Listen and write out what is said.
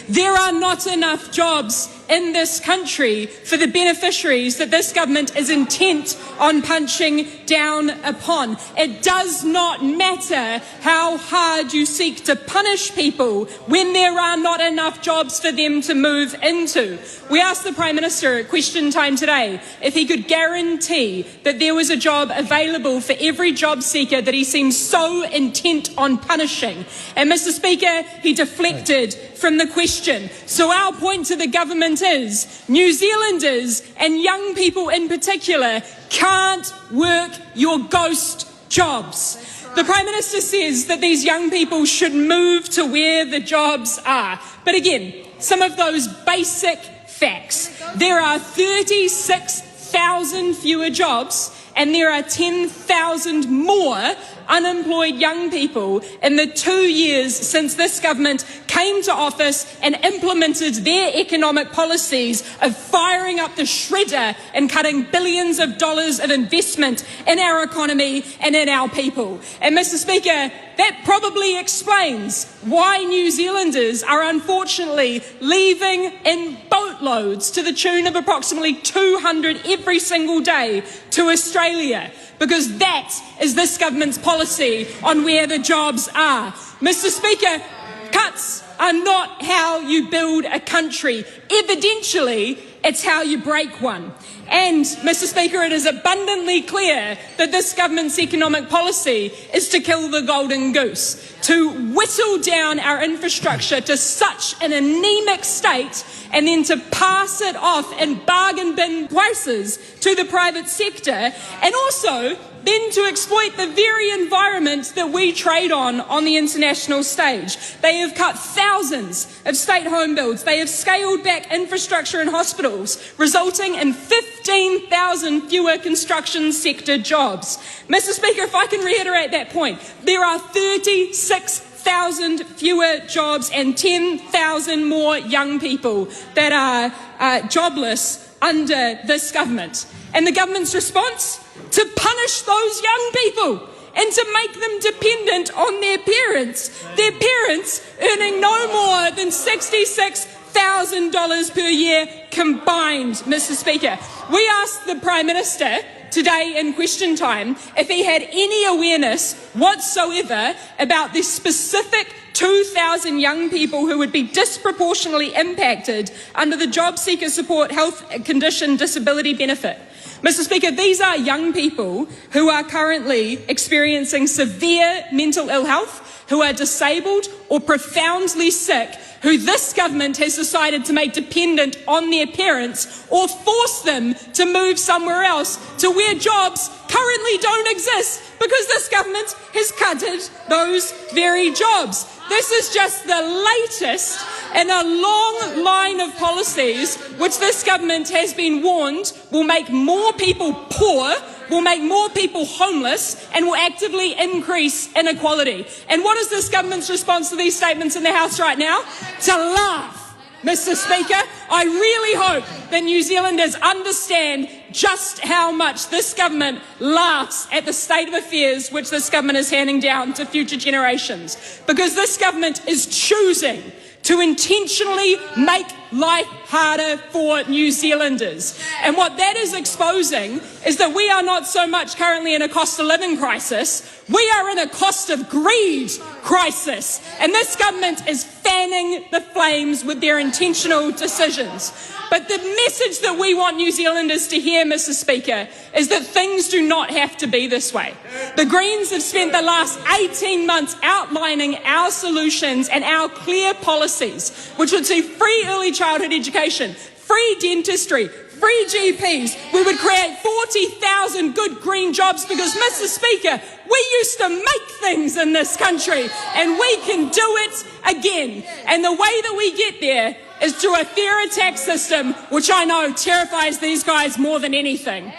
There are not enough jobs in this country for the beneficiaries that this government is intent on punching down upon. It does not matter how hard you seek to punish people when there are not enough jobs for them to move into. We asked the Prime Minister at question time today if he could guarantee that there was a job available for every job seeker that he seems so intent on punishing. And Mr. Speaker, he deflected from the question. So our point to the government is New Zealanders and young people in particular can't work your ghost jobs. The Prime Minister says that these young people should move to where the jobs are. But again, some of those basic facts. There are 36,000 fewer jobs and there are 10,000 more unemployed young people in the 2 years since this government came to office and implemented their economic policies of firing up the shredder and cutting billions of dollars of investment in our economy and in our people. And Mr. Speaker, that probably explains why New Zealanders are unfortunately leaving in boatloads to the tune of approximately 200 every single day to Australia, because that is this government's policy on where the jobs are. Mr. Speaker, cuts are not how you build a country. Evidentially, it's how you break one. And, Mr. Speaker, it is abundantly clear that this government's economic policy is to kill the golden goose, to whittle down our infrastructure to such an anemic state and then to pass it off in bargain bin prices to the private sector, and also then to exploit the very environment that we trade on the international stage. They have cut thousands of state home builds. They have scaled back infrastructure in hospitals, resulting in 15,000 fewer construction sector jobs. Mr. Speaker, if I can reiterate that point, there are 36,000 fewer jobs and 10,000 more young people that are jobless under this government. And the government's response? To punish those young people and to make them dependent on their parents earning no more than $66,000 per year combined, Mr. Speaker. We asked the Prime Minister today in question time if he had any awareness whatsoever about the specific 2,000 young people who would be disproportionately impacted under the Job Seeker Support Health Condition Disability Benefit. Mr. Speaker, these are young people who are currently experiencing severe mental ill health, who are disabled or profoundly sick, who this government has decided to make dependent on their parents or force them to move somewhere else to where jobs currently don't exist because this government has cutted those very jobs. This is just the latest in a long line of policies which this government has been warned will make more people poor, will make more people homeless, and will actively increase inequality. And what is this government's response to these statements in the House right now? To laugh. Mr. Speaker, I really hope that New Zealanders understand just how much this government laughs at the state of affairs which this government is handing down to future generations. Because this government is choosing to intentionally make life harder for New Zealanders. And what that is exposing is that we are not so much currently in a cost of living crisis, we are in a cost of greed crisis. And this government is fanning the flames with their intentional decisions. But the message that we want New Zealanders to hear, Mr. Speaker, is that things do not have to be this way. The Greens have spent the last 18 months outlining our solutions and our clear policies, which would see free early childhood education, free dentistry, free GPs. We would create 40,000 good green jobs because, Mr. Speaker, we used to make things in this country and we can do it again. And the way that we get there is through a fairer tax system, which I know terrifies these guys more than anything.